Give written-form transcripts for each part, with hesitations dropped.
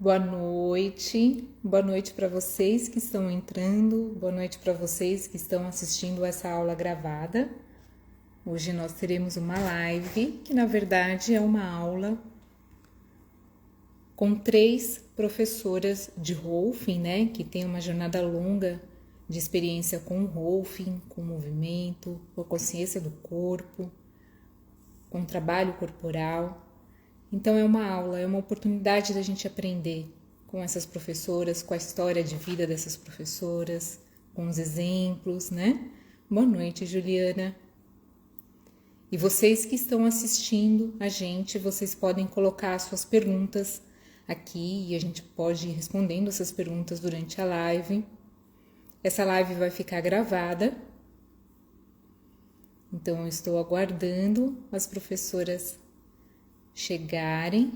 Boa noite para vocês que estão entrando, boa noite para vocês que estão assistindo essa aula gravada. Hoje nós teremos uma live, que na verdade é uma aula com 3 professoras de Rolfing, né, que tem uma jornada longa de experiência com o Rolfing, com o movimento, com a consciência do corpo, com o trabalho corporal. Então é uma aula, é uma oportunidade da gente aprender com essas professoras, com a história de vida dessas professoras, com os exemplos, né? Boa noite, Juliana. E vocês que estão assistindo a gente, vocês podem colocar suas perguntas aqui e a gente pode ir respondendo essas perguntas durante a live. Essa live vai ficar gravada. Então eu estou aguardando as professoras chegarem.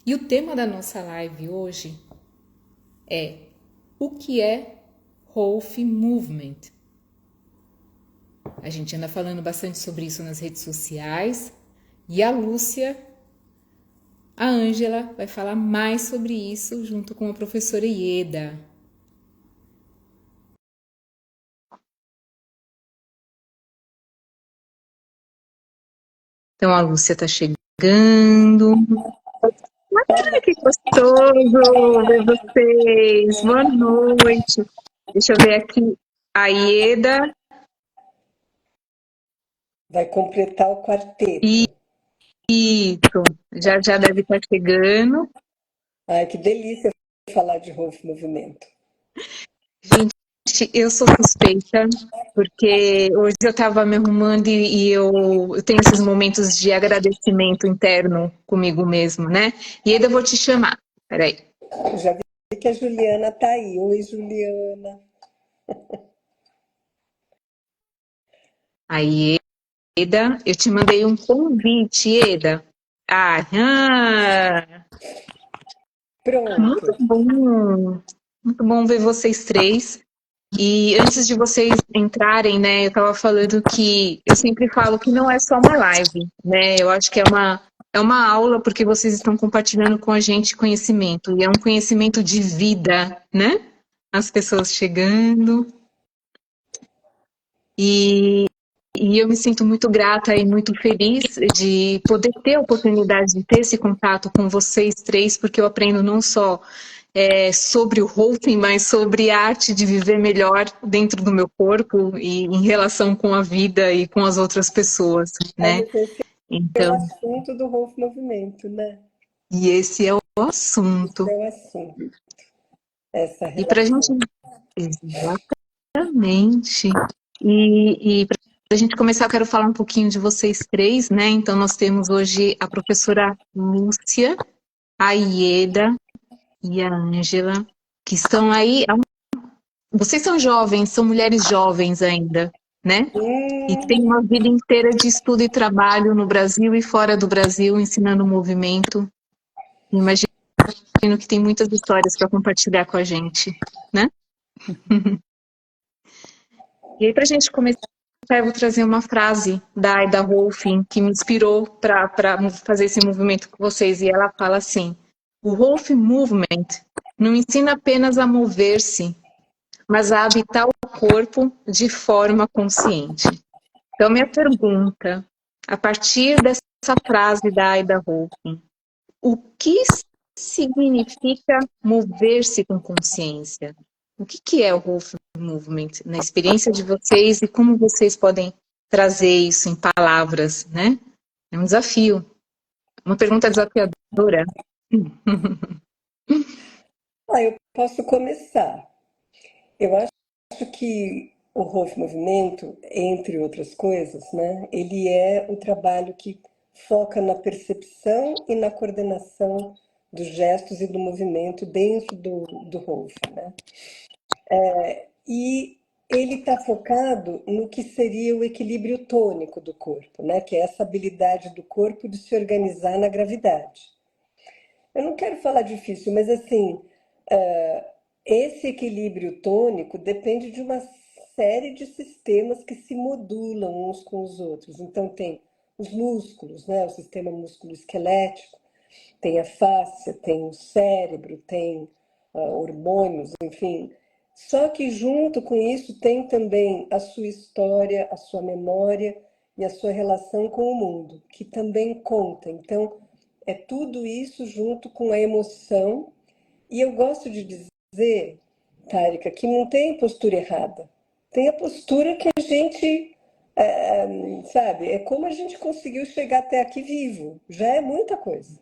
E o tema da nossa live hoje é o que é Rolfing Movement. A gente anda falando bastante sobre isso nas redes sociais e a Lúcia, a Ângela, vai falar mais sobre isso junto com a professora Ieda. Então a Lúcia está chegando. Ah, que gostoso ver vocês. Boa noite. Deixa eu ver aqui. A Ieda. Vai completar o quarteto. Isso. Já deve estar chegando. Ai, que delícia falar de Rolf Movimento. Gente, eu sou suspeita, porque hoje eu estava me arrumando e eu tenho esses momentos de agradecimento interno comigo mesmo, né? E ainda vou te chamar. Peraí. Eu já vi que a Juliana tá aí. Oi, Juliana. Aí, Eda, eu te mandei um convite, Eda. Pronto. Muito bom ver vocês 3. E antes de vocês entrarem, né, eu estava falando que eu sempre falo que não é só uma live, né? Eu acho que é uma aula porque vocês estão compartilhando com a gente conhecimento. E é um conhecimento de vida, né? As pessoas chegando. E eu me sinto muito grata e muito feliz de poder ter a oportunidade de ter esse contato com vocês 3, porque eu aprendo não só sobre o Rolfing, mas sobre a arte de viver melhor dentro do meu corpo e em relação com a vida e com as outras pessoas, né? Esse é o assunto do Rolf Movimento, né? E esse é o assunto. Esse é o assunto. Essa E para a gente... relação. Exatamente. E para a gente começar, eu quero falar um pouquinho de vocês 3, né? Então, nós temos hoje a professora Lúcia, a Ieda e a Ângela, que estão aí. Vocês são jovens, são mulheres jovens ainda, né? E tem uma vida inteira de estudo e trabalho no Brasil e fora do Brasil, ensinando o movimento. Imagino que tem muitas histórias para compartilhar com a gente, né? E aí, para a gente começar, eu vou trazer uma frase da Ida Rolfing que me inspirou para fazer esse movimento com vocês. E ela fala assim: o Rolfing Movement não ensina apenas a mover-se, mas a habitar o corpo de forma consciente. Então, minha pergunta, a partir dessa frase da Ida Rolfing, o que significa mover-se com consciência? O que é o Rolfing Movement na experiência de vocês e como vocês podem trazer isso em palavras, né? É um desafio, uma pergunta desafiadora. Eu posso começar. Eu acho que o Rolf Movimento, entre outras coisas, né, ele é um trabalho que foca na percepção e na coordenação dos gestos e do movimento dentro do Rolf, né? E ele está focado no que seria o equilíbrio tônico do corpo, né? Que é essa habilidade do corpo de se organizar na gravidade. Eu não quero falar difícil, mas assim, esse equilíbrio tônico depende de uma série de sistemas que se modulam uns com os outros. Então tem os músculos, né? O sistema músculo-esquelético, tem a fáscia, tem o cérebro, tem hormônios, enfim. Só que junto com isso tem também a sua história, a sua memória e a sua relação com o mundo, que também conta. Então, é tudo isso junto com a emoção. E eu gosto de dizer, Tárika, que não tem postura errada. Tem a postura que a gente, sabe, é como a gente conseguiu chegar até aqui vivo. Já é muita coisa.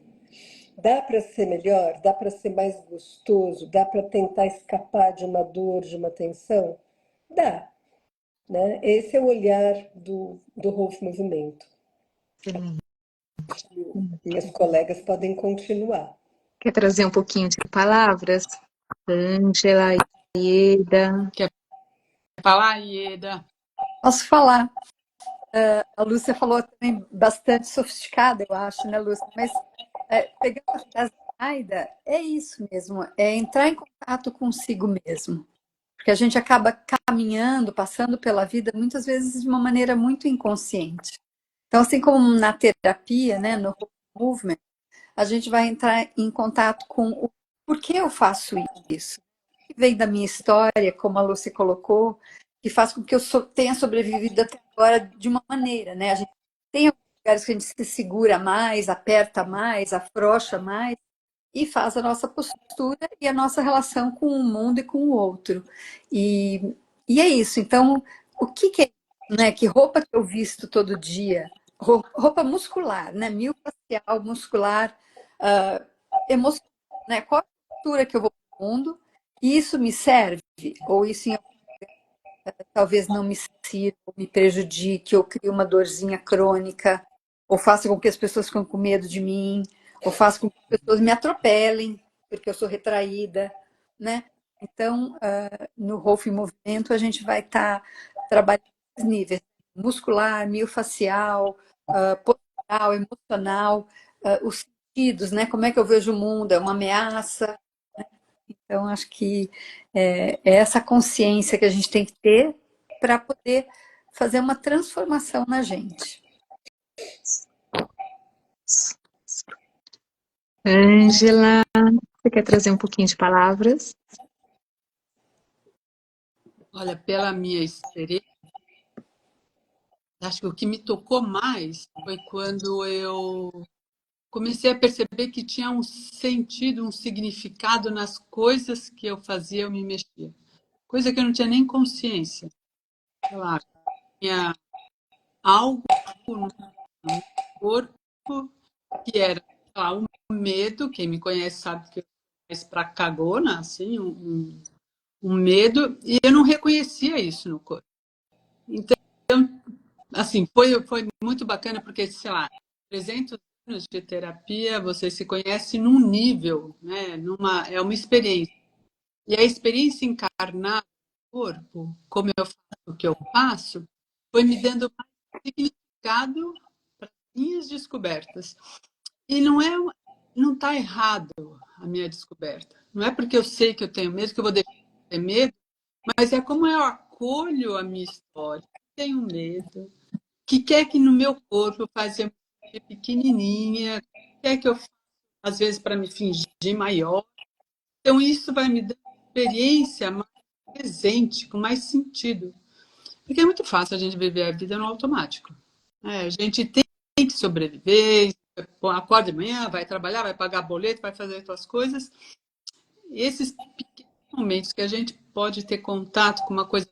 Dá para ser melhor? Dá para ser mais gostoso? Dá para tentar escapar de uma dor, de uma tensão? Dá, né? Esse é o olhar do Rolf Movimento. Excelente. Minhas colegas podem continuar. Quer trazer um pouquinho de palavras? Ângela, Ieda. Quer falar, Ieda? Posso falar. A Lúcia falou também bastante sofisticada, eu acho, né, Lúcia? Mas pegando a frase da Aida, é isso mesmo, é entrar em contato consigo mesmo. Porque a gente acaba caminhando, passando pela vida, muitas vezes de uma maneira muito inconsciente. Então, assim como na terapia, né, no movement, a gente vai entrar em contato com o porquê eu faço isso. Que vem da minha história, como a Lúcia colocou, que faz com que eu tenha sobrevivido até agora de uma maneira, né? A gente tem alguns lugares que a gente se segura mais, aperta mais, afrouxa mais, e faz a nossa postura e a nossa relação com o mundo e com o outro. E é isso. Então, o que é, né? Que roupa que eu visto todo dia? Roupa muscular, né? Miofascial, muscular, emocional, né? Qual a postura que eu vou para o mundo? E isso me serve? Ou isso talvez não me sirva, ou me prejudique, ou crie uma dorzinha crônica, ou faça com que as pessoas fiquem com medo de mim, ou faça com que as pessoas me atropelem, porque eu sou retraída, né? Então, no Rolf Movimento, a gente vai estar trabalhando esses níveis, muscular, miofascial, postural, emocional, os sentidos, né? Como é que eu vejo o mundo? É uma ameaça? Então, acho que é essa consciência que a gente tem que ter para poder fazer uma transformação na gente. Ângela, você quer trazer um pouquinho de palavras? Olha, pela minha experiência, acho que o que me tocou mais foi quando eu comecei a perceber que tinha um sentido, um significado nas coisas que eu fazia, eu me mexia. Coisa que eu não tinha nem consciência. Sei lá, tinha algo no meu corpo que era, sei lá, um medo. Quem me conhece sabe que eu sou mais pra cagona, assim, um medo, e eu não reconhecia isso no corpo. Então, assim, foi muito bacana porque, sei lá, 300 anos de terapia, você se conhece num nível, né? É uma experiência. E a experiência encarnada no corpo, como eu faço o que eu faço, foi me dando mais significado para minhas descobertas. E não está errado a minha descoberta. Não é porque eu sei que eu tenho medo que eu vou deixar de ter medo, mas é como eu acolho a minha história. Tenho medo. Que quer que no meu corpo fazia pequenininha, quer que eu faça às vezes para me fingir maior. Então isso vai me dar uma experiência mais presente, com mais sentido. Porque é muito fácil a gente viver a vida no automático. A gente tem que sobreviver, acorda de manhã, vai trabalhar, vai pagar boleto, vai fazer as suas coisas. E esses pequenos momentos que a gente pode ter contato com uma coisa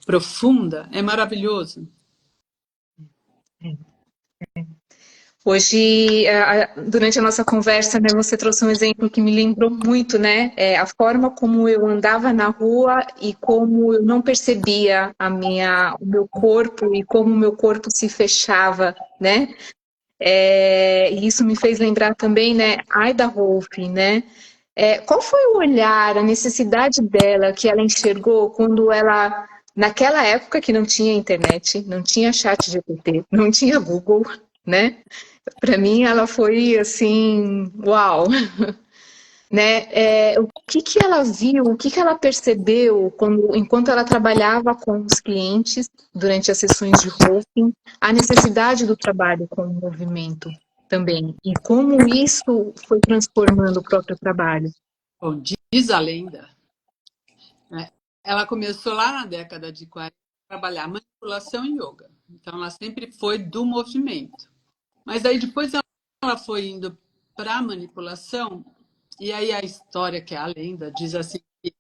profunda é maravilhoso. Hoje, durante a nossa conversa, né, você trouxe um exemplo que me lembrou muito, né? A forma como eu andava na rua e como eu não percebia o meu corpo e como o meu corpo se fechava, né? E isso me fez lembrar também, né, Ida Rolf, né? Qual foi o olhar, a necessidade dela que ela enxergou quando ela, naquela época que não tinha internet, não tinha chat GPT, não tinha Google, né? Para mim, ela foi assim, uau, né? O que ela viu, o que ela percebeu enquanto ela trabalhava com os clientes durante as sessões de coaching, a necessidade do trabalho com o movimento? também. E como isso foi transformando o próprio trabalho. Bom, diz a lenda, né? Ela começou lá na década de 40 a trabalhar manipulação e yoga. Então, ela sempre foi do movimento. Mas aí depois ela foi indo para a manipulação, e aí a história, que é a lenda, diz assim, que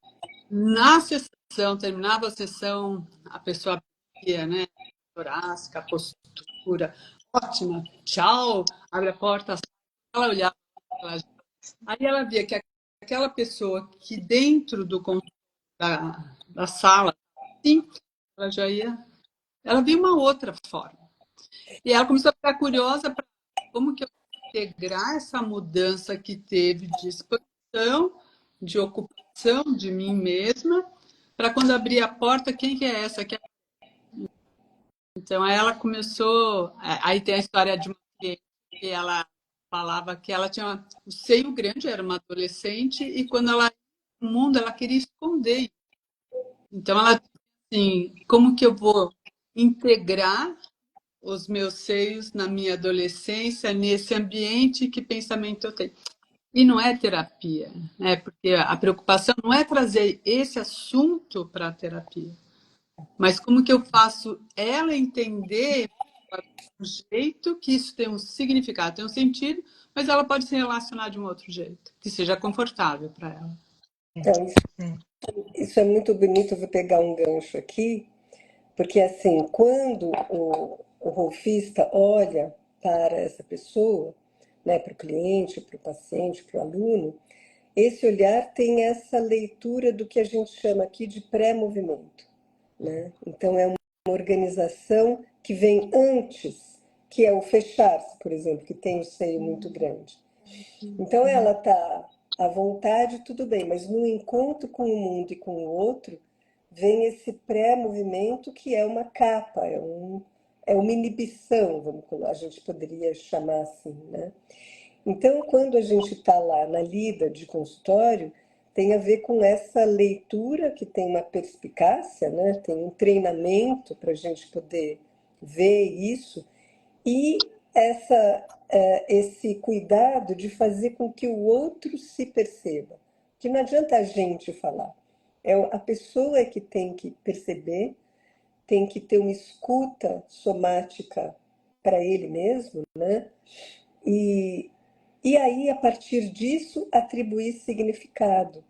na sessão, terminava a sessão, a pessoa ia, né, torácica, postura, ótima, tchau, abre a porta, ela olhava, aí ela via que aquela pessoa que dentro da sala, sim, ela já ia, ela via uma outra forma. E ela começou a ficar curiosa para como que eu integrar essa mudança que teve de expansão, de ocupação de mim mesma, para quando abrir a porta, quem que é essa? Então, aí ela começou. Aí tem a história de uma cliente que ela falava que ela tinha o seio grande, era uma adolescente, e quando ela ia no mundo, ela queria esconder. Então, ela disse assim: como que eu vou integrar os meus seios na minha adolescência, nesse ambiente, que pensamento eu tenho? E não é terapia, né? Porque a preocupação não é trazer esse assunto para a terapia, mas como que eu faço ela entender um jeito que isso tem um significado, tem um sentido, mas ela pode se relacionar de um outro jeito, que seja confortável para ela. Então, isso é muito bonito, eu vou pegar um gancho aqui, porque assim, quando o rolfista olha para essa pessoa, né, para o cliente, para o paciente, para o aluno, esse olhar tem essa leitura do que a gente chama aqui de pré-movimento, né? Então é uma organização que vem antes, que é o fechar-se, por exemplo, que tem o seio muito grande. Então ela está à vontade, tudo bem, mas no encontro com o mundo e com o outro, vem esse pré-movimento que é uma capa, é uma inibição, a gente poderia chamar assim, né? Então, quando a gente está lá na lida de consultório, tem a ver com essa leitura que tem uma perspicácia, né? Tem um treinamento para a gente poder ver isso, e esse cuidado de fazer com que o outro se perceba. Que não adianta a gente falar, a pessoa é que tem que perceber, tem que ter uma escuta somática para ele mesmo, né? E, e aí, a partir disso, atribuir significado,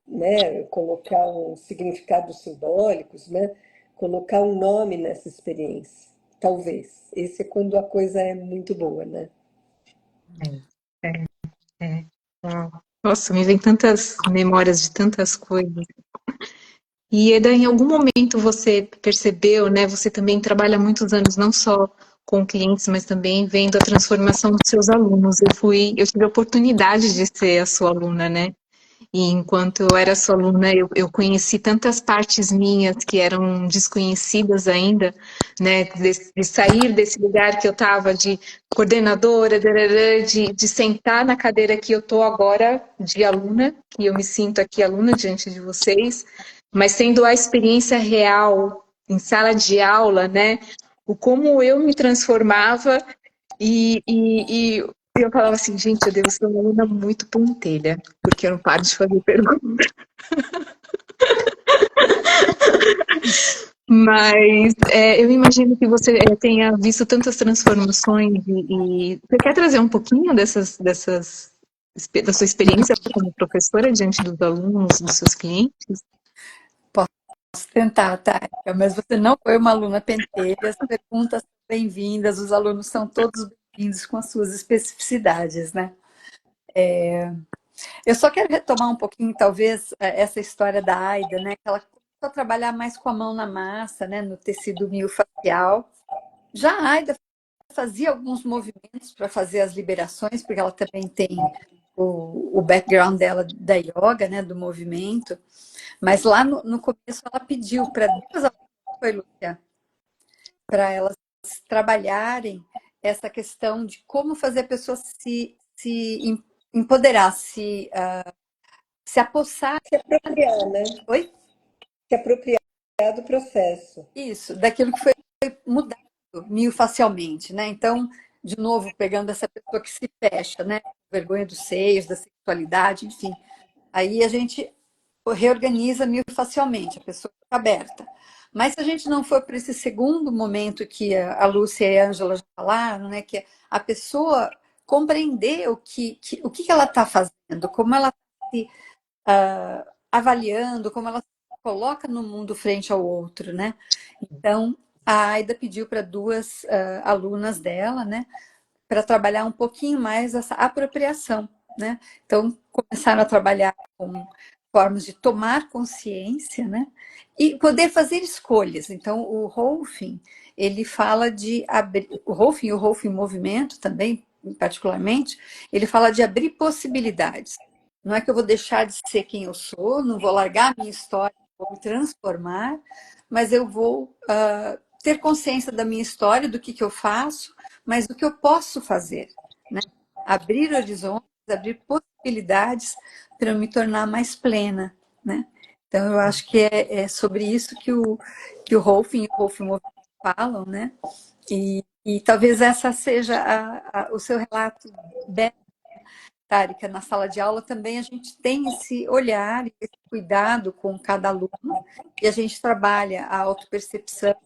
né? Colocar um significado simbólicos, né? Colocar um nome nessa experiência. Talvez. Esse é quando a coisa é muito boa, né? É, é. Nossa, me vem tantas memórias de tantas coisas. E Eda, em algum momento você percebeu, né? Você também trabalha há muitos anos, não só com clientes, mas também vendo a transformação dos seus alunos. Eu tive a oportunidade de ser a sua aluna, né? E enquanto eu era sua aluna, eu conheci tantas partes minhas que eram desconhecidas ainda, né? De sair desse lugar que eu estava de coordenadora, de sentar na cadeira que eu estou agora de aluna, que eu me sinto aqui aluna diante de vocês, mas tendo a experiência real em sala de aula, né? O como eu me transformava e eu falava assim, gente, eu devo ser uma aluna muito pontelha, porque eu não paro de fazer perguntas. Mas eu imagino que você tenha visto tantas transformações e você quer trazer um pouquinho da sua experiência como professora diante dos alunos, dos seus clientes? Posso tentar, tá? Mas você não foi uma aluna pentelha, as perguntas são bem-vindas, os alunos são todos bem-vindos com as suas especificidades, né? Eu só quero retomar um pouquinho, talvez, essa história da Aida, né? Que ela começou a trabalhar mais com a mão na massa, né? No tecido miofascial. Já a Aida fazia alguns movimentos para fazer as liberações, porque ela também tem o background dela da yoga, né? Do movimento. Mas lá no começo ela pediu para duas alunas, foi, Lúcia, para elas trabalharem essa questão de como fazer a pessoa se empoderar, se apossar. Se apropriar, né? Oi? Se apropriar do processo. Isso, daquilo que foi mudado miofascialmente, né? Então, de novo, pegando essa pessoa que se fecha, né? Vergonha dos seios, da sexualidade, enfim. Aí a gente reorganiza miofascialmente, a pessoa fica aberta. Mas se a gente não for para esse segundo momento que a Lúcia e a Ângela já falaram, né? Que é a pessoa compreender o que ela está fazendo, como ela está se avaliando, como ela se coloca no mundo frente ao outro, né? Então, a Aida pediu para duas alunas dela, né, para trabalhar um pouquinho mais essa apropriação, né? Então, começaram a trabalhar com formas de tomar consciência, né? E poder fazer escolhas. Então, o Rolfing, ele fala de abrir, o Rolfing e o Rolfing Movimento também, particularmente, ele fala de abrir possibilidades. Não é que eu vou deixar de ser quem eu sou, não vou largar a minha história, vou me transformar, mas eu vou ter consciência da minha história, do que eu faço, mas do que eu posso fazer, né? Abrir horizontes, abrir possibilidades para eu me tornar mais plena, né? Então, eu acho que é sobre isso que o Rolfing e o Rolfing Movimento falam, né? E talvez essa seja o seu relato, Tárika, na sala de aula também a gente tem esse olhar, esse cuidado com cada aluno, e a gente trabalha a autopercepção,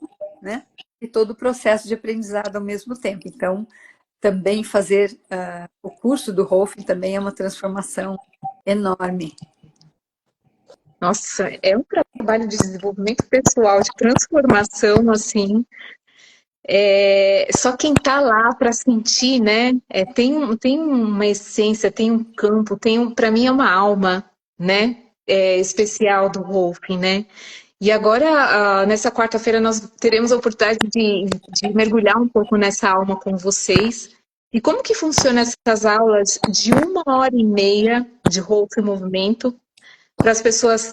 né? E todo o processo de aprendizado ao mesmo tempo. Então, também fazer o curso do Rolfing também é uma transformação enorme. Nossa, é um trabalho de desenvolvimento pessoal, de transformação, assim. Só quem tá lá para sentir, né? Tem uma essência, tem um campo, para mim é uma alma, né? Especial do Rolfing, né? E agora, nessa quarta-feira, nós teremos a oportunidade de mergulhar um pouco nessa alma com vocês. E como que funciona essas aulas de 1h30 de Rolfing Movimento para as pessoas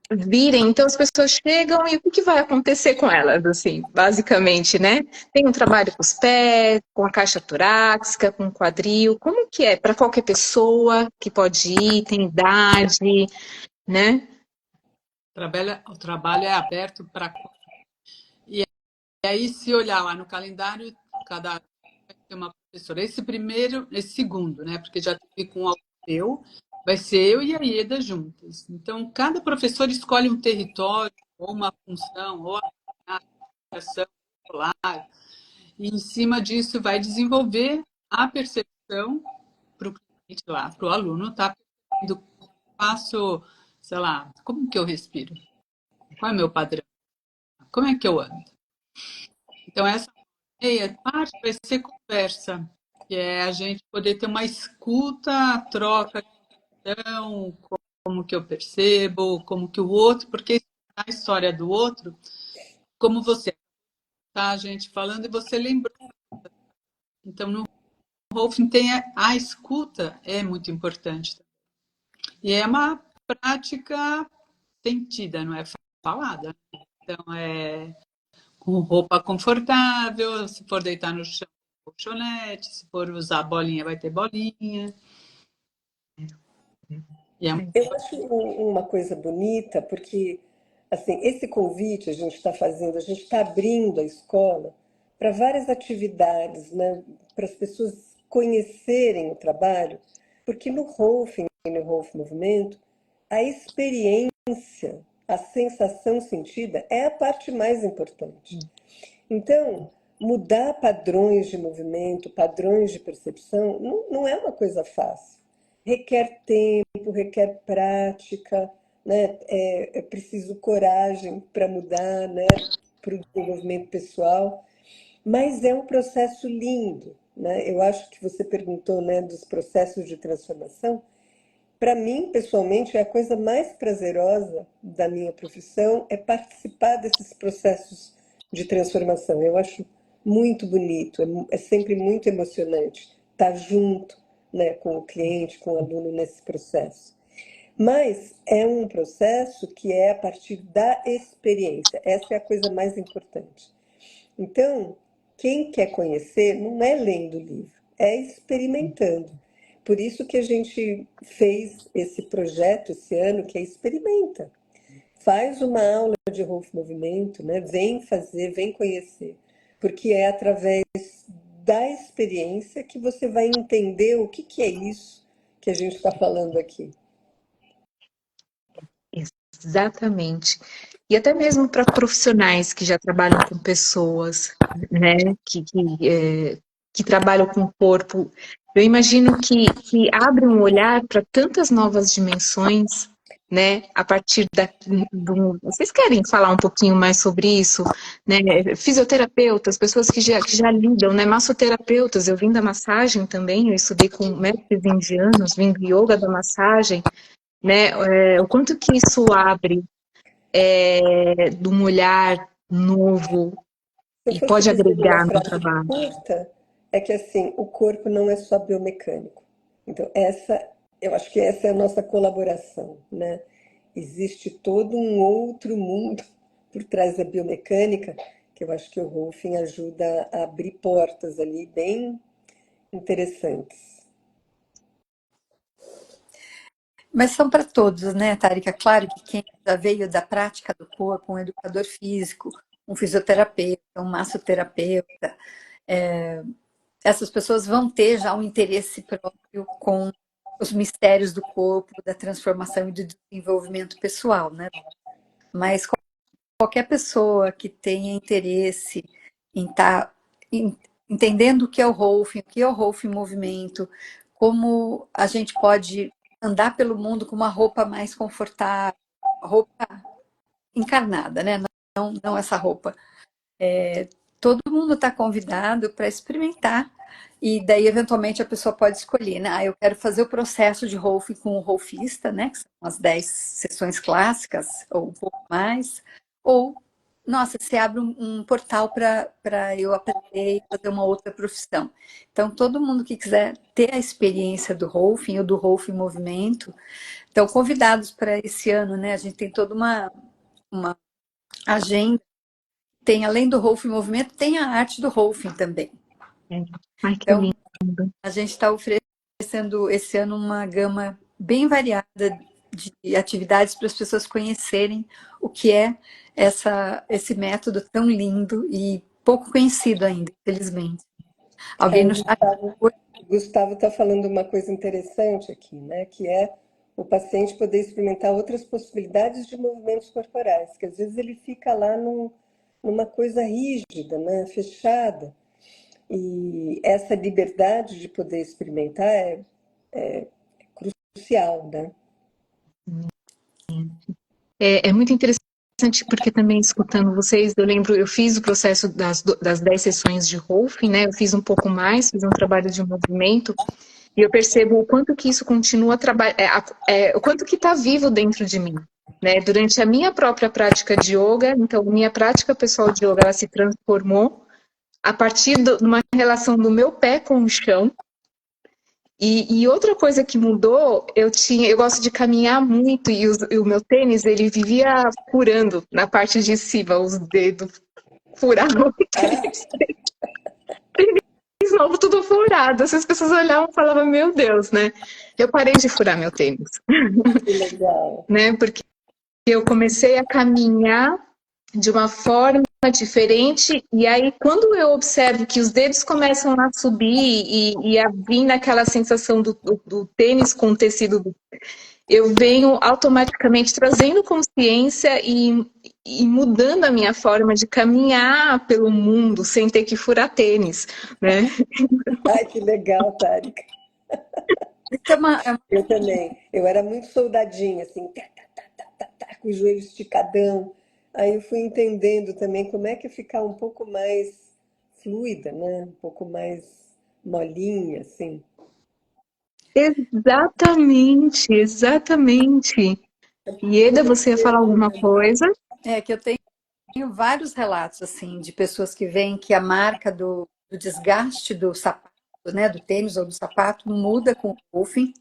virem? Então as pessoas chegam e o que vai acontecer com elas, assim, basicamente, né? Tem um trabalho com os pés, com a caixa torácica, com o quadril. Como que é? Para qualquer pessoa que pode ir, tem idade, né? O trabalho é aberto para. E aí, se olhar lá no calendário, cada vai ter uma professora. Esse segundo, né? Porque já teve com o eu, vai ser eu e a Ieda juntas. Então, cada professor escolhe um território, ou uma função, ou a educação escolar, e em cima disso vai desenvolver a percepção para o cliente lá, para o aluno, tá percebendo, faço, sei lá, como que eu respiro? Qual é o meu padrão? Como é que eu ando? Então, essa meia parte vai ser conversa, que é a gente poder ter uma escuta, troca de visão, como que eu percebo, como que o outro, porque a história do outro, como você tá, gente, falando, e você lembrou. Então, no Rolfing tem a escuta, é muito importante. E é uma prática sentida, não é falada. Então, com roupa confortável, se for deitar no chão, colchonete, se for usar bolinha, vai ter bolinha. E é Eu acho uma coisa bonita, porque assim, esse convite a gente está fazendo, a gente está abrindo a escola para várias atividades, né? Para as pessoas conhecerem o trabalho, porque no Rolfing e no Rolf Movimento, a experiência, a sensação sentida é a parte mais importante. Então, mudar padrões de movimento, padrões de percepção, não é uma coisa fácil. Requer tempo, requer prática, né? É preciso coragem para mudar, né? Para o desenvolvimento pessoal. Mas é um processo lindo, né? Eu acho que você perguntou, né, dos processos de transformação. Para mim, pessoalmente, é a coisa mais prazerosa da minha profissão é participar desses processos de transformação. Eu acho muito bonito, é sempre muito emocionante estar junto, né, com o cliente, com o aluno nesse processo. Mas é um processo que é a partir da experiência. Essa é a coisa mais importante. Então, quem quer conhecer não é lendo o livro, é experimentando. Por isso que a gente fez esse projeto esse ano, que é Experimenta. Faz uma aula de Rolf Movimento, né? Vem fazer, vem conhecer. Porque é através da experiência que você vai entender o que é isso que a gente está falando aqui. Exatamente. E até mesmo para profissionais que já trabalham com pessoas, né, que trabalham com o corpo, eu imagino que abre um olhar para tantas novas dimensões, né, a partir do... Vocês querem falar um pouquinho mais sobre isso? Né? Fisioterapeutas, pessoas que já lidam, né, massoterapeutas, eu vim da massagem também, eu estudei com mestres indianos, vim do yoga da massagem, né, o quanto que isso abre de um olhar novo Se eu e fosse pode dizer numa agregar no frase trabalho. curta, é que assim, o corpo não é só biomecânico. Então, eu acho que essa é a nossa colaboração, né? Existe todo um outro mundo por trás da biomecânica, que eu acho que o Rolfing ajuda a abrir portas ali bem interessantes. Mas são para todos, né, Tárika? Claro que quem já veio da prática do corpo, um educador físico, um fisioterapeuta, um massoterapeuta, essas pessoas vão ter já um interesse próprio com os mistérios do corpo, da transformação e do desenvolvimento pessoal, né? Mas qualquer pessoa que tenha interesse em estar entendendo o que é o Rolfing, o que é o Rolfing movimento, como a gente pode andar pelo mundo com uma roupa mais confortável, roupa encarnada, né? Não essa roupa. Todo mundo está convidado para experimentar e daí eventualmente a pessoa pode escolher, né? Ah, eu quero fazer o processo de Rolfing com o Rolfista, né? Que são as 10 sessões clássicas ou um pouco mais, ou nossa, se abre um portal para eu aprender e fazer uma outra profissão. Então, todo mundo que quiser ter a experiência do Rolfing ou do Rolfing movimento, estão convidados para esse ano, né? A gente tem toda uma agenda. Tem, além do Rolfing movimento, tem a arte do Rolfing também. Ai, que Então, lindo. a gente está oferecendo esse ano uma gama bem variada de atividades para as pessoas conhecerem o que é esse método tão lindo e pouco conhecido ainda, infelizmente. Alguém no chat? O Gustavo está falando uma coisa interessante aqui, né? Que é o paciente poder experimentar outras possibilidades de movimentos corporais, que às vezes ele fica lá numa coisa rígida, né? Fechada. E essa liberdade de poder experimentar é crucial, né? É muito interessante porque também escutando vocês, eu lembro, eu fiz o processo das 10 sessões de Rolfing, né? Eu fiz um pouco mais, fiz um trabalho de movimento, e eu percebo o quanto que isso continua o quanto que está vivo dentro de mim. Né? Durante a minha própria prática de yoga, então minha prática pessoal de yoga ela se transformou a partir de uma relação do meu pé com o chão. E outra coisa que mudou, eu gosto de caminhar muito e o meu tênis ele vivia furando na parte de cima, os dedos furavam o tênis. Tênis novo tudo furado. As pessoas olhavam e falavam, meu Deus, né? Eu parei de furar meu tênis. Que legal. Né? Porque eu comecei a caminhar de uma forma diferente, e aí quando eu observo que os dedos começam a subir e a vir naquela sensação do tênis com o tecido, eu venho automaticamente trazendo consciência e mudando a minha forma de caminhar pelo mundo sem ter que furar tênis, né? Ai, que legal, Tárika. Isso é uma Eu também. Eu era muito soldadinha, assim, com o joelho esticadão. Aí eu fui entendendo também como é que ficar um pouco mais fluida, né? Um pouco mais molinha, assim. Exatamente, exatamente. Ieda, você ia falar alguma coisa? que eu tenho vários relatos assim de pessoas que veem que a marca do desgaste do sapato, né, do tênis ou do sapato muda com o Rolfing.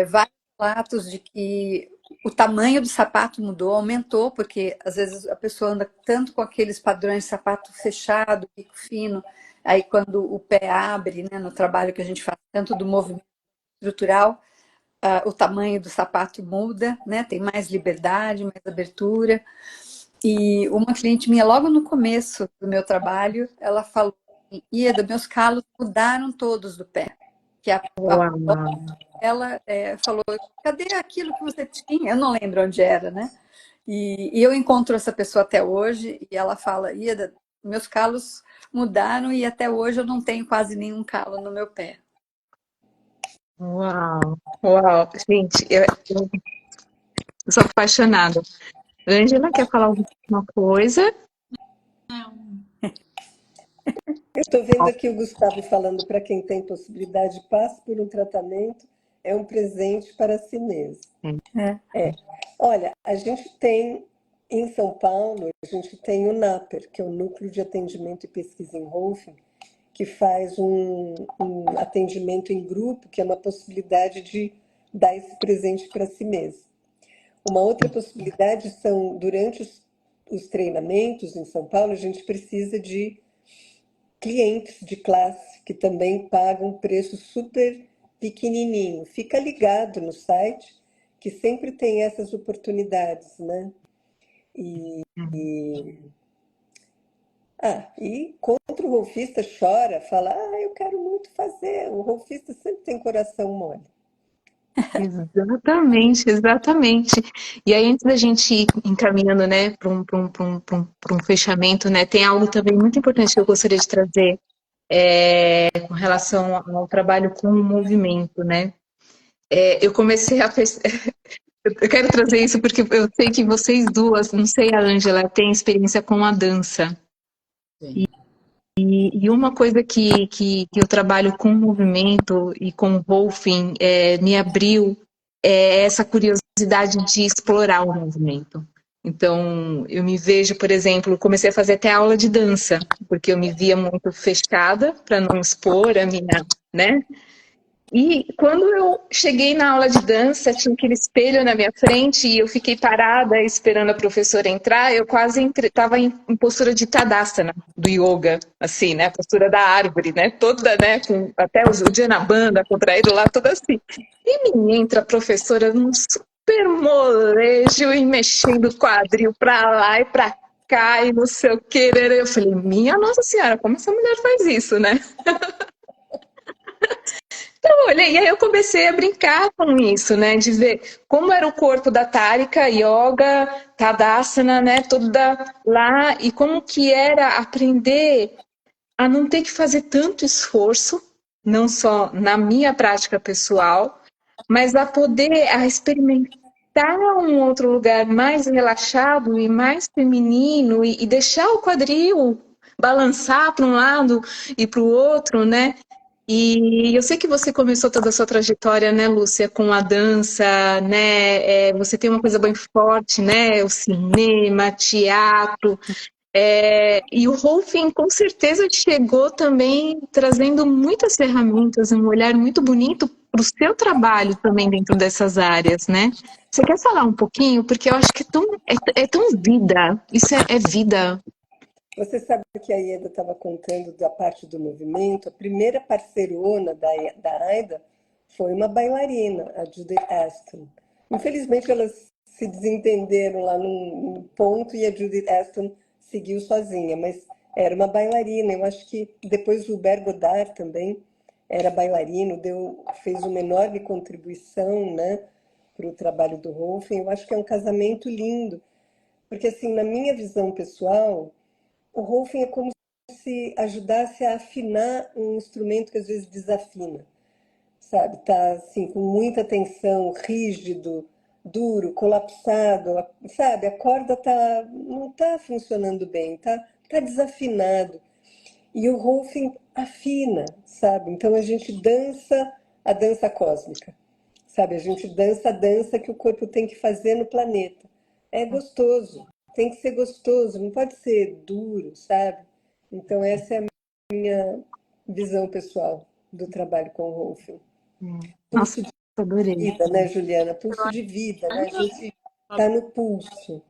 Vários relatos de que o tamanho do sapato mudou, aumentou, porque às vezes a pessoa anda tanto com aqueles padrões de sapato fechado, bico fino, aí quando o pé abre, né, no trabalho que a gente faz, tanto do movimento estrutural, o tamanho do sapato muda, né, tem mais liberdade, mais abertura. E uma cliente minha, logo no começo do meu trabalho, ela falou Ieda, meus calos mudaram todos do pé. Que Uau. ela falou, cadê aquilo que você tinha? Eu não lembro onde era, né? E eu encontro essa pessoa até hoje e ela fala, Ieda, meus calos mudaram e até hoje eu não tenho quase nenhum calo no meu pé. Uau, uau. Gente, eu sou apaixonada. Ângela, quer falar alguma coisa? Não. Eu estou vendo aqui o Gustavo falando para quem tem possibilidade, passe por um tratamento, é um presente para si mesmo. É. Olha, a gente tem em São Paulo, a gente tem o NAPER, que é o Núcleo de Atendimento e Pesquisa em Rolfing, que faz um atendimento em grupo, que é uma possibilidade de dar esse presente para si mesmo. Uma outra possibilidade são, durante os treinamentos em São Paulo, a gente precisa de clientes de classe que também pagam um preço super pequenininho. Fica ligado no site que sempre tem essas oportunidades, né? E contra o rolfista chora, fala, eu quero muito fazer. O rolfista sempre tem coração mole. Exatamente, exatamente. E aí, antes da gente ir encaminhando, né, para um fechamento, né, tem algo também muito importante que eu gostaria de trazer com relação ao trabalho com o movimento, né? Eu comecei a eu quero trazer isso porque eu sei que vocês duas, não sei, a Ângela, tem experiência com a dança. Sim. E uma coisa que eu trabalho com movimento e com Rolfing me abriu essa curiosidade de explorar o movimento. Então, eu me vejo, por exemplo, comecei a fazer até aula de dança, porque eu me via muito fechada para não expor a minha, né? E quando eu cheguei na aula de dança, tinha aquele espelho na minha frente e eu fiquei parada esperando a professora entrar. Eu quase estava em postura de Tadasana, do yoga, assim, né? A postura da árvore, né? Toda, né? Com até o Dhanabandha contraído lá, toda assim. E me entra a professora num super molejo e mexendo o quadril para lá e para cá e não sei o que. Eu falei, minha Nossa Senhora, como essa mulher faz isso, né? Então, olha, e aí eu comecei a brincar com isso, né? De ver como era o corpo da Tarika, Yoga, Tadasana, né? Toda lá, e como que era aprender a não ter que fazer tanto esforço, não só na minha prática pessoal, mas a poder experimentar um outro lugar mais relaxado e mais feminino e deixar o quadril balançar para um lado e para o outro, né? E eu sei que você começou toda a sua trajetória, né, Lúcia, com a dança, né? Você tem uma coisa bem forte, né? O cinema, teatro. E o Rolfing com certeza chegou também trazendo muitas ferramentas, um olhar muito bonito para o seu trabalho também dentro dessas áreas, né? Você quer falar um pouquinho? Porque eu acho que é tão vida. Isso é vida. Você sabe que a Ieda estava contando da parte do movimento. A primeira parceirona da Aida foi uma bailarina, a Judith Aston. Infelizmente, elas se desentenderam lá num ponto e a Judith Aston seguiu sozinha, mas era uma bailarina. Eu acho que depois o Hubert Godard também era bailarino, fez uma enorme contribuição, né, para o trabalho do Rolfing. Eu acho que é um casamento lindo, porque assim, na minha visão pessoal, o Rolfing é como se ajudasse a afinar um instrumento que às vezes desafina, sabe? Tá assim com muita tensão, rígido, duro, colapsado, sabe? A corda não tá funcionando bem, tá desafinado. E o Rolfing afina, sabe? Então a gente dança a dança cósmica, sabe? A gente dança a dança que o corpo tem que fazer no planeta. É gostoso, tem que ser gostoso, não pode ser duro, sabe? Então essa é a minha visão pessoal do trabalho com o Rolfing. Nossa, Pulso de adorei. vida, né, Juliana? Pulso de vida, né? A gente está no pulso.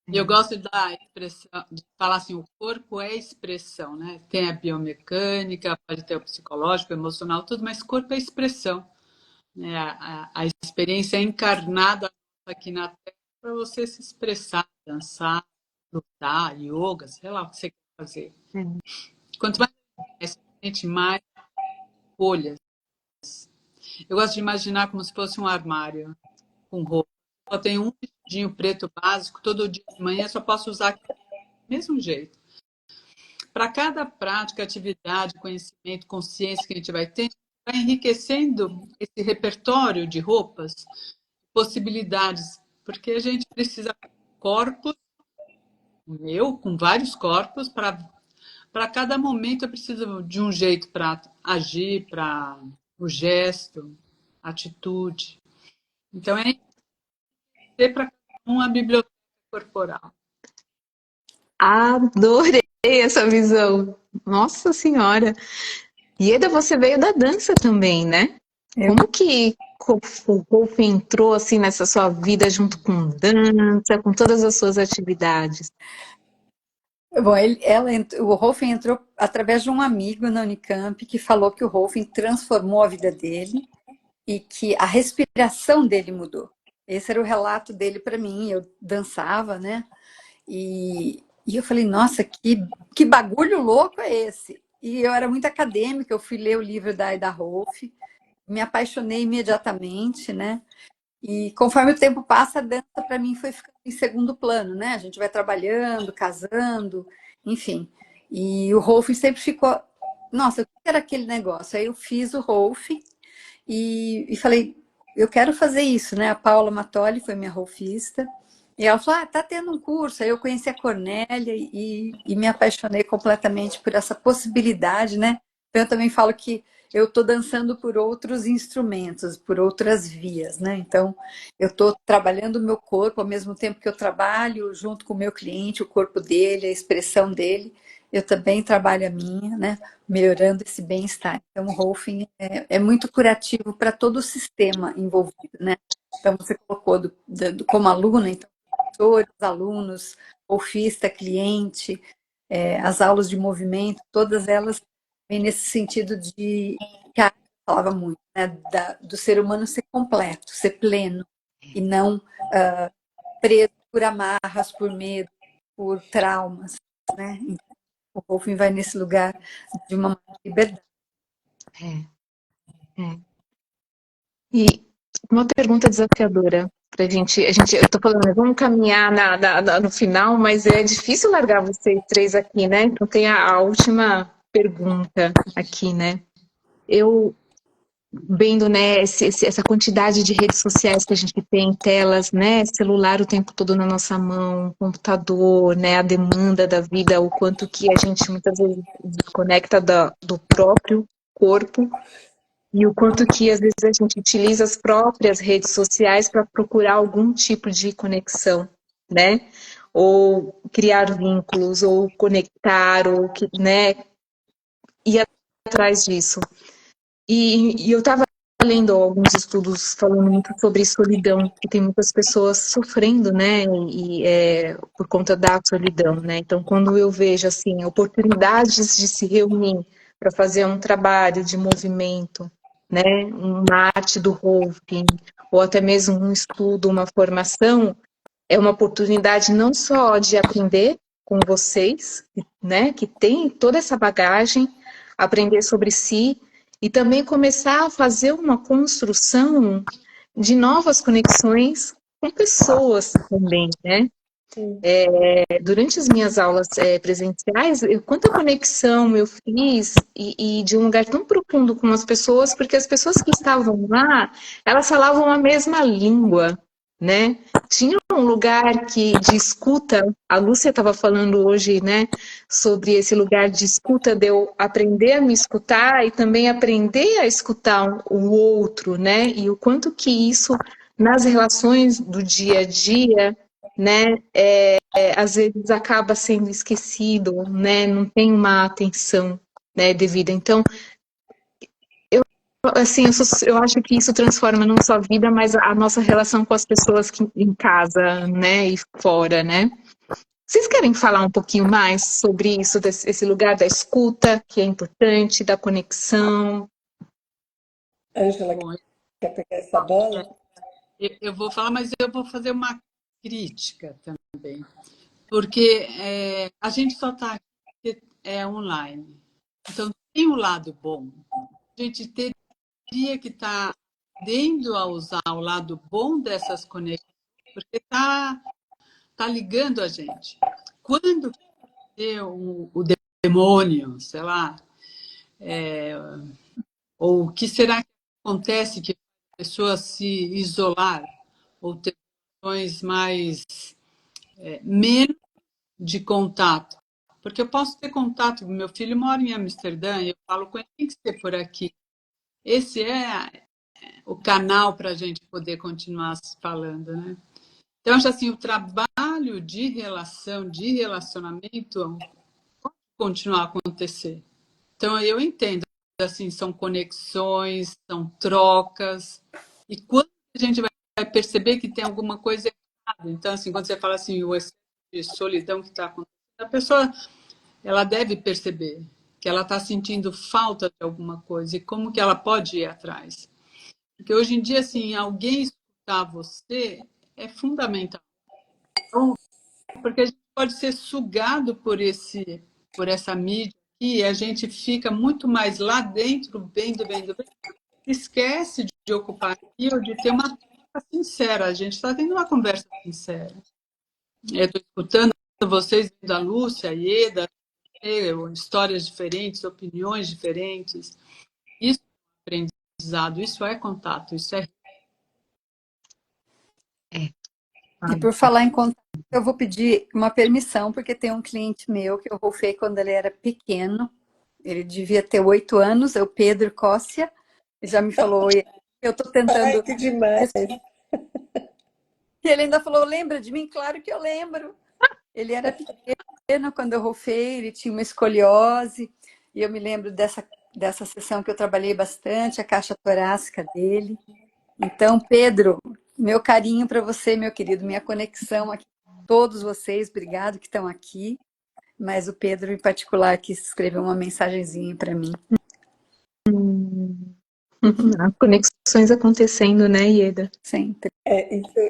E eu gosto da expressão, de falar assim, o corpo é expressão, né? Tem a biomecânica, pode ter o psicológico, o emocional, tudo, mas corpo é expressão, né? A experiência encarnada aqui na Terra para você se expressar, dançar, lutar, yoga, sei lá o que você quer fazer. Quanto mais se sente, mais folhas. Eu gosto de imaginar como se fosse um armário com roupa. Só tenho um vestidinho preto básico, todo dia de manhã só posso usar aquele do mesmo jeito. Para cada prática, atividade, conhecimento, consciência que a gente vai ter, vai enriquecendo esse repertório de roupas, possibilidades, porque a gente precisa de corpos, eu com vários corpos, para cada momento eu preciso de um jeito para agir, para o gesto, atitude. Então é ter para cada um a biblioteca corporal. Adorei essa visão. Nossa Senhora. Ieda, você veio da dança também, né? Como que o Rolf entrou assim nessa sua vida junto com dança, com todas as suas atividades? Bom, o Rolf entrou através de um amigo na Unicamp que falou que o Rolf transformou a vida dele e que a respiração dele mudou. Esse era o relato dele para mim. Eu dançava, né? E eu falei, nossa, que bagulho louco é esse? E eu era muito acadêmica, eu fui ler o livro da Ida Rolf, me apaixonei imediatamente, né? E conforme o tempo passa, a dança para mim foi ficando em segundo plano, né? A gente vai trabalhando, casando, enfim. E o Rolf sempre ficou, nossa, o que era aquele negócio? Aí eu fiz o Rolf e falei, eu quero fazer isso, né? A Paula Matoli foi minha rolfista. E ela falou, tá tendo um curso. Aí eu conheci a Cornélia e me apaixonei completamente por essa possibilidade, né? Então, eu também falo que eu estou dançando por outros instrumentos, por outras vias, né? Então, eu estou trabalhando o meu corpo ao mesmo tempo que eu trabalho junto com o meu cliente, o corpo dele, a expressão dele. Eu também trabalho a minha, né? Melhorando esse bem-estar. Então, o Rolfing é muito curativo para todo o sistema envolvido, né? Então, você colocou como aluna, então, professores, alunos, golfista, cliente, as aulas de movimento, todas elas vêm nesse sentido de que a arte falava muito, né? Do ser humano ser completo, ser pleno, e não preso por amarras, por medo, por traumas, né? Então, o Golfing vai nesse lugar de uma liberdade. É. E uma pergunta desafiadora pra gente. Eu tô falando, vamos caminhar no final, mas é difícil largar vocês três aqui, né? Então tem a última pergunta aqui, né? Eu vendo, né, essa quantidade de redes sociais que a gente tem, telas, né, celular o tempo todo na nossa mão, computador, né, a demanda da vida, o quanto que a gente muitas vezes desconecta do próprio corpo e o quanto que às vezes a gente utiliza as próprias redes sociais para procurar algum tipo de conexão, né, ou criar vínculos, ou conectar, ou, né, ir atrás disso. E eu estava lendo alguns estudos falando muito sobre solidão, que tem muitas pessoas sofrendo, né, por conta da solidão, né. Então, quando eu vejo assim oportunidades de se reunir para fazer um trabalho de movimento, né, uma arte do roving, ou até mesmo um estudo, uma formação, é uma oportunidade não só de aprender com vocês, né, que tem toda essa bagagem, aprender sobre si e também começar a fazer uma construção de novas conexões com pessoas também, né? Durante as minhas aulas presenciais, quanta conexão eu fiz e de um lugar tão profundo com as pessoas, porque as pessoas que estavam lá, elas falavam a mesma língua, né? Tinha um lugar de escuta, a Lúcia estava falando hoje, né, sobre esse lugar de escuta, de eu aprender a me escutar e também aprender a escutar o outro, né? E o quanto que isso, nas relações do dia a dia, né, às vezes acaba sendo esquecido, né, não tem uma atenção, né, devida. Então, assim, eu acho que isso transforma não só a vida, mas a nossa relação com as pessoas em casa, né, e fora, né. Vocês querem falar um pouquinho mais sobre isso, esse lugar da escuta, que é importante, da conexão? Ângela, Bom, quer pegar essa bola? eu vou falar, mas eu vou fazer uma crítica também, porque a gente só está aqui online. Então, tem um lado bom. A gente teria que estar aprendendo a usar o lado bom dessas conexões, porque tá ligando a gente. Quando o demônio, sei lá, ou o que será que acontece que a pessoa se isolar ou ter relações menos de contato? Porque eu posso ter contato, meu filho mora em Amsterdã e eu falo com ele, tem que ser por aqui. Esse é o canal para a gente poder continuar se falando, né? Então, acho assim, o trabalho de relação, de relacionamento, pode continuar a acontecer. Então, eu entendo, assim, são conexões, são trocas, e quando a gente vai perceber que tem alguma coisa errada, então, assim, quando você fala assim, o excesso de solidão que está acontecendo, a pessoa, ela deve perceber que ela está sentindo falta de alguma coisa, e como que ela pode ir atrás. Porque hoje em dia, assim, alguém escutar você é fundamental. Então, porque a gente pode ser sugado por essa mídia e a gente fica muito mais lá dentro, vendo, esquece de ocupar aqui ou de ter uma conversa sincera. A gente está tendo uma conversa sincera. Eu estou escutando vocês, da Lúcia, a Ieda, histórias diferentes, opiniões diferentes. Isso é aprendizado, isso é contato, isso é. E por falar em contato, eu vou pedir uma permissão, porque tem um cliente meu que eu rolfei quando ele era pequeno. Ele devia ter 8 anos, é o Pedro Cóssia. Ele já me falou, "Oi, eu estou Ai, tentando." que demais. E ele ainda falou, lembra de mim? Claro que eu lembro. Ele era pequeno quando eu rolfei, ele tinha uma escoliose. E eu me lembro dessa sessão que eu trabalhei bastante, a caixa torácica dele. Então, Pedro, meu carinho para você, meu querido, minha conexão aqui com todos vocês, obrigado que estão aqui. Mas o Pedro, em particular, quis escrever uma mensagenzinha para mim. As conexões acontecendo, né, Ieda? Sempre.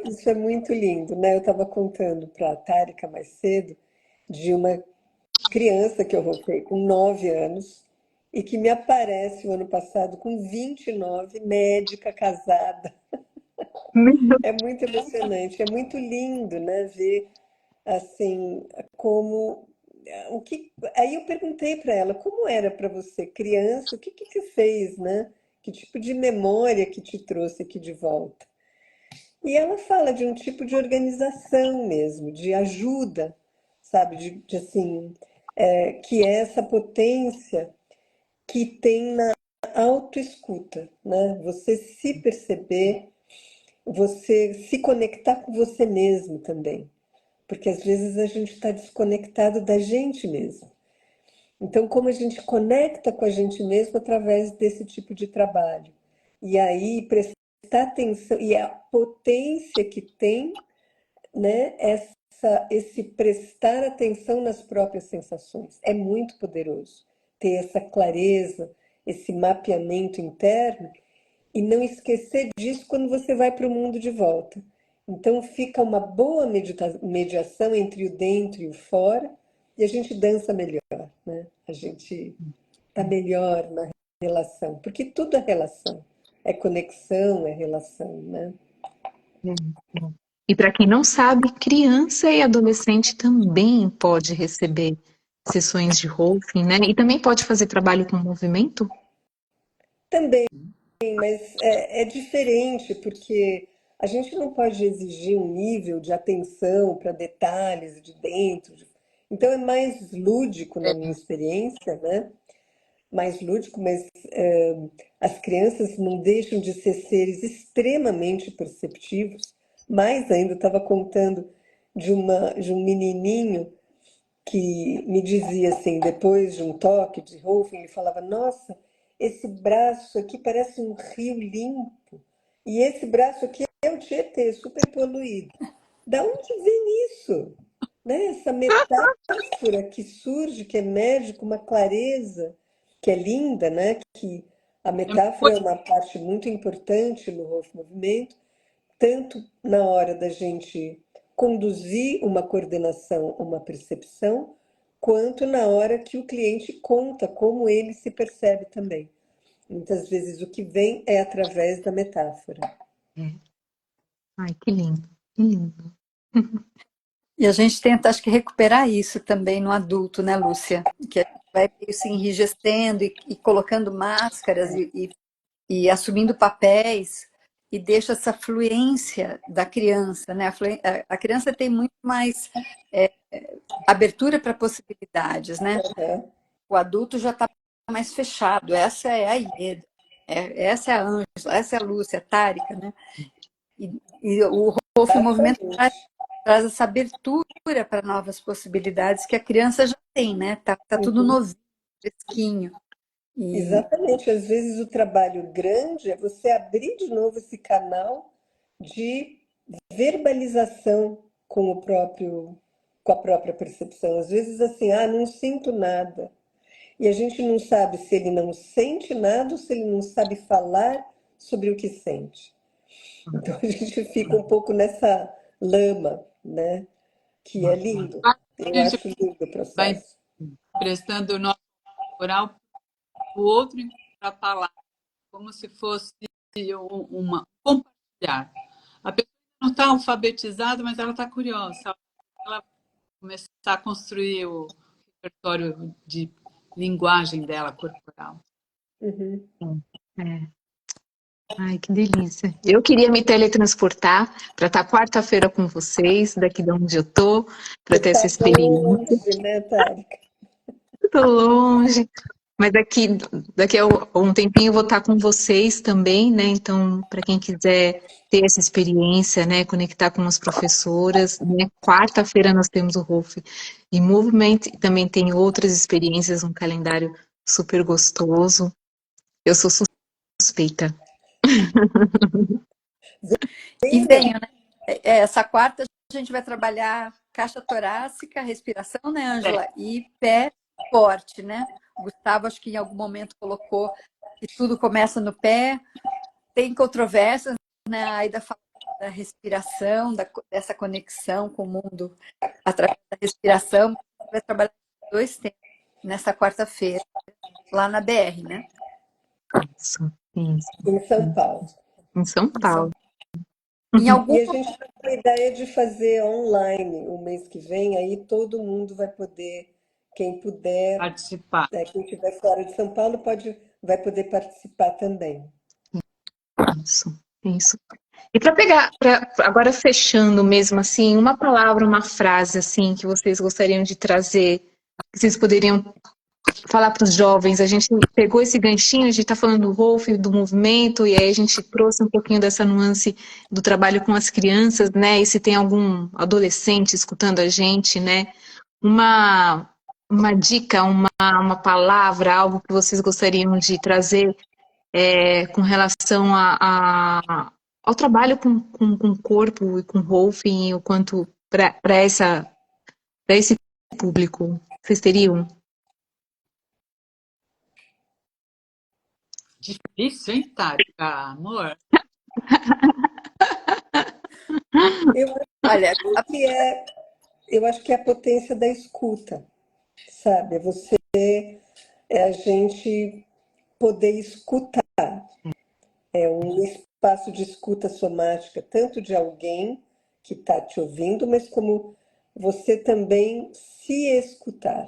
Isso é muito lindo, né? Eu estava contando para a Tárika mais cedo de uma criança que eu voltei com 9 anos e que me aparece o ano passado com 29, médica, casada. É muito emocionante, é muito lindo, né? Ver assim como o que. Aí eu perguntei para ela como era para você criança, o que que te fez, né? Que tipo de memória que te trouxe aqui de volta? E ela fala de um tipo de organização mesmo, de ajuda, sabe? De assim, que é essa potência que tem na autoescuta, né? Você se perceber, você se conectar com você mesmo também. Porque às vezes a gente está desconectado da gente mesmo. Então, como a gente conecta com a gente mesmo através desse tipo de trabalho? E aí, prestar atenção, e a potência que tem, né, esse prestar atenção nas próprias sensações. É muito poderoso ter essa clareza, esse mapeamento interno e não esquecer disso quando você vai para o mundo de volta. Então fica uma boa mediação entre o dentro e o fora e a gente dança melhor, né? A gente está melhor na relação, porque tudo é relação, é conexão, é relação, né? E para quem não sabe, criança e adolescente também pode receber sessões de Rolfing, né? E também pode fazer trabalho com movimento? Também, mas é diferente, porque a gente não pode exigir um nível de atenção para detalhes de dentro. Então é mais lúdico na minha experiência, né? Mais lúdico, mas as crianças não deixam de ser seres extremamente perceptivos. Mais ainda, eu estava contando de um menininho que me dizia assim, depois de um toque de Rolfing, ele falava, nossa, esse braço aqui parece um rio limpo, e esse braço aqui é o Tietê, super poluído. Da onde vem isso? Né? Essa metáfora que surge, que emerge com uma clareza, que é linda, né? Que a metáfora é uma parte muito importante no Rolf Movimento, tanto na hora da gente conduzir uma coordenação, uma percepção, quanto na hora que o cliente conta como ele se percebe também. Muitas vezes o que vem é através da metáfora. É. Ai, que lindo, que lindo. E a gente tenta, acho que, recuperar isso também no adulto, né, Lúcia? Que a gente vai se enrijecendo e colocando máscaras e assumindo papéis e deixa essa fluência da criança, né? A criança tem muito mais abertura para possibilidades, né? Uhum. O adulto já está mais fechado. Essa é a Ieda, essa é a Ângela, essa é a Lúcia, a Tárika, né? E o Rolf Movimento traz essa abertura para novas possibilidades que a criança já tem, né? Tá tudo novinho, fresquinho. Exatamente. Às vezes o trabalho grande é você abrir de novo esse canal de verbalização com a própria percepção. Às vezes assim, não sinto nada. E a gente não sabe se ele não sente nada ou se ele não sabe falar sobre o que sente. Então a gente fica um pouco nessa lama, né? Que é lindo. Eu A gente acho lindo o vai processo. prestando o nosso oral, o outro encontra a palavra, como se fosse uma compartilhar. A pessoa não está alfabetizada, mas ela está curiosa. Ela começar a construir o repertório de linguagem dela corporal. Uhum. É. Ai, que delícia. Eu queria me teletransportar para estar quarta-feira com vocês, daqui de onde eu tô, para Você ter essa está experiência. longe, né, Tárika? Tô longe, mas daqui a um tempinho eu vou estar com vocês também, né? Então, para quem quiser ter essa experiência, né, conectar com as professoras, né? Quarta-feira nós temos o Rolf e Movement, e também tem outras experiências, um calendário super gostoso. Eu sou suspeita. E Venha. venha, né? Essa quarta a gente vai trabalhar caixa torácica, respiração, né, Ângela? E pé forte, né? O Gustavo, acho que em algum momento colocou que tudo começa no pé. Tem controvérsias, né? A Aida fala da respiração, dessa conexão com o mundo através da respiração. A gente vai trabalhar 2 temas nessa quarta-feira, lá na BR, né? Isso, isso. Em São Paulo. Em São Paulo. Em algum E a gente está com a ideia de fazer online o mês que vem, aí todo mundo vai poder, quem puder, Participar. quem estiver fora de São Paulo vai poder participar também. Isso. E para pegar, agora fechando mesmo assim, uma palavra, uma frase assim que vocês gostariam de trazer, que vocês poderiam falar para os jovens. A gente pegou esse ganchinho, a gente está falando do Rolf, do movimento, e aí a gente trouxe um pouquinho dessa nuance do trabalho com as crianças, né? E se tem algum adolescente escutando a gente, né? Uma, uma dica, uma palavra, algo que vocês gostariam de trazer com relação ao trabalho com o corpo e com o Rolf, e o quanto para esse público vocês teriam? Difícil, hein, Tárika? Amor? Eu acho Olha, que eu acho que é a potência da escuta, sabe? É a gente poder escutar. É um espaço de escuta somática, tanto de alguém que está te ouvindo, mas como você também se escutar,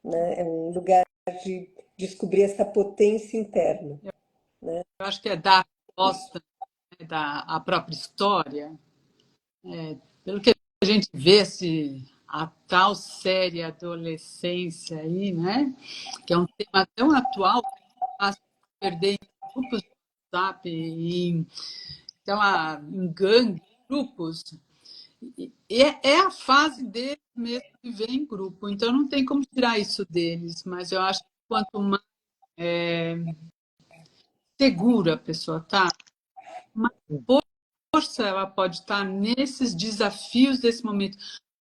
né? É um lugar de descobrir essa potência interna. Eu acho que é dar resposta, né, da própria história. Pelo que a gente vê, a tal série adolescência aí, né? Que é um tema tão atual que é fácil perder em grupos de WhatsApp, em gangue, grupos. E é a fase deles mesmo de viver em grupo. Então não tem como tirar isso deles, mas eu acho que quanto mais segura a pessoa está, mais força ela pode estar nesses desafios desse momento.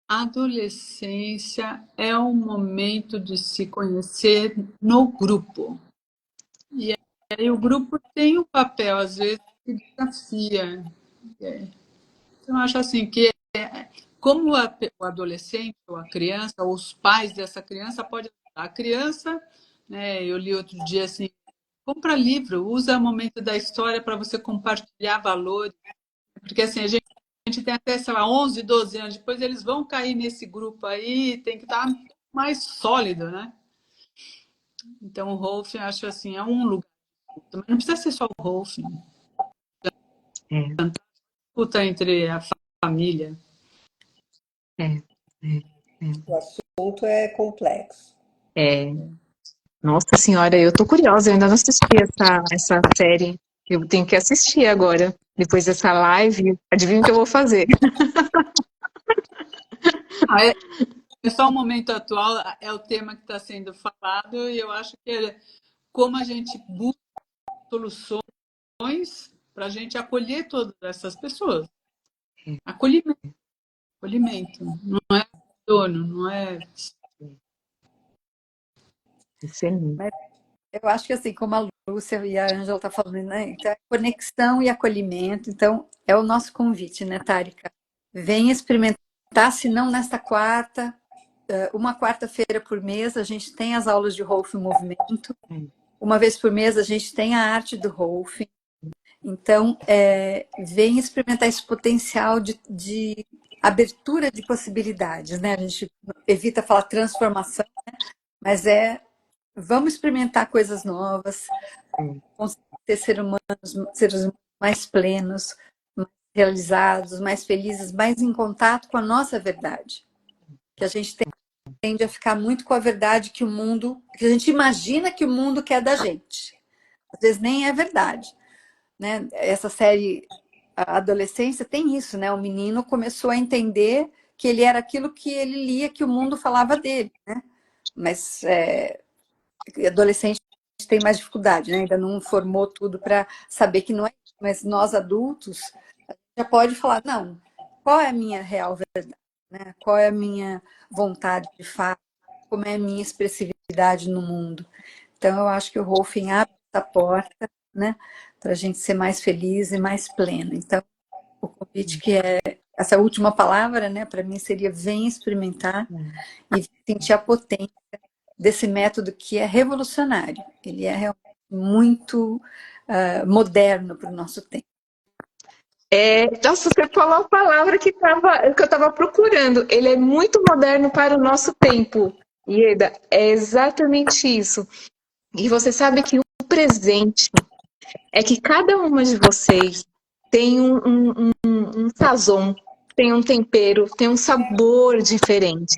A adolescência é um momento de se conhecer no grupo. E aí o grupo tem um papel, às vezes, que desafia. Então, eu acho assim que como o adolescente ou a criança, ou os pais dessa criança pode ajudar. A criança, né, eu li outro dia assim, compra livro, usa o momento da história para você compartilhar valores, porque assim, a gente tem até, sei lá, 11, 12 anos, depois eles vão cair nesse grupo aí, tem que estar mais sólido, né? Então o Rolf, eu acho assim, é um lugar, mas não precisa ser só o Rolf, É, disputa entre a família. é, é, O assunto é complexo. é. Nossa senhora, eu tô curiosa, eu ainda não assisti essa série. Eu tenho que assistir agora. Depois dessa live, adivinha o que eu vou fazer? Ah, é só o momento atual, é o tema que está sendo falado, e eu acho que é como a gente busca soluções para a gente acolher todas essas pessoas. Acolhimento, acolhimento. Não é dono, não é. Excelente. Mas eu acho que assim, como a Lúcia e a Ângela estão falando, né? Então, é conexão e acolhimento. Então, é o nosso convite, né, Tárika? Venha experimentar, se não nesta quarta, uma quarta-feira por mês, a gente tem as aulas de Rolf em Movimento. Uma vez por mês, a gente tem a arte do Rolf. Então, venha experimentar esse potencial de abertura de possibilidades, né? A gente evita falar transformação, né? Mas vamos experimentar coisas novas, ser seres humanos mais plenos, mais realizados, mais felizes, mais em contato com a nossa verdade. Que a gente tende a ficar muito com a verdade que a gente imagina que o mundo quer da gente. Às vezes nem é verdade, né? Essa série, a adolescência, tem isso, né? O menino começou a entender que ele era aquilo que ele lia que o mundo falava dele, né? Mas adolescente tem mais dificuldade, né? Ainda não formou tudo para saber que não é isso. Mas nós adultos já pode falar, não, qual é a minha real verdade, né? Qual é a minha vontade de fato, como é a minha expressividade no mundo. Então eu acho que o Rolfing abre essa porta, né, para a gente ser mais feliz e mais pleno. Então o convite que é essa última palavra, né, para mim seria vem experimentar e sentir a potência desse método que é revolucionário. Ele é realmente muito moderno para o nosso tempo. Nossa, você falou a palavra que eu estava procurando. Ele é muito moderno para o nosso tempo. Ieda, é exatamente isso. E você sabe que o presente é que cada uma de vocês tem um sazon, tem um tempero, tem um sabor diferente.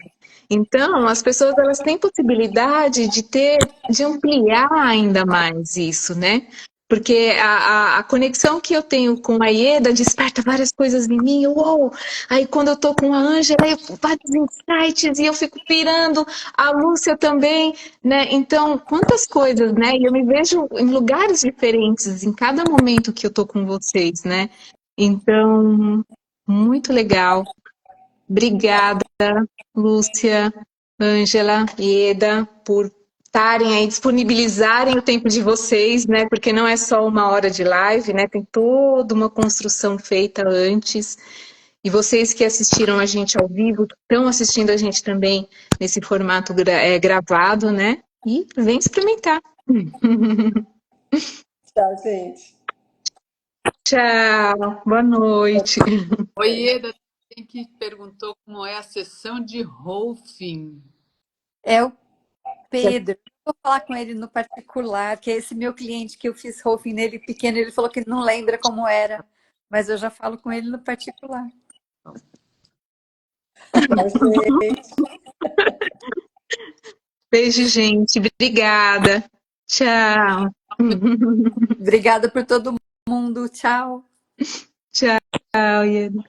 Então, as pessoas elas têm possibilidade de ampliar ainda mais isso, né? Porque a conexão que eu tenho com a Ieda desperta várias coisas em mim. Uou! Aí quando eu tô com a Ângela, vários insights e eu fico pirando, a Lúcia também, né? Então, quantas coisas, né? E eu me vejo em lugares diferentes em cada momento que eu tô com vocês, né? Então, muito legal. Obrigada, Lúcia, Ângela, Ieda, por estarem aí, disponibilizarem o tempo de vocês, né? Porque não é só uma hora de live, né? Tem toda uma construção feita antes. E vocês que assistiram a gente ao vivo, estão assistindo a gente também nesse formato gravado, né? E vem experimentar. Tchau, gente. Tchau, boa noite. Oi, Eda, tem que perguntou como é a sessão de Rolfing. É o Pedro. Eu vou falar com ele no particular, que é esse meu cliente que eu fiz Rolfing nele pequeno, ele falou que não lembra como era, mas eu já falo com ele no particular. Tchau, gente. Beijo, gente. Obrigada. Tchau. Obrigada por todo mundo. Tchau. Tchau, Ieda.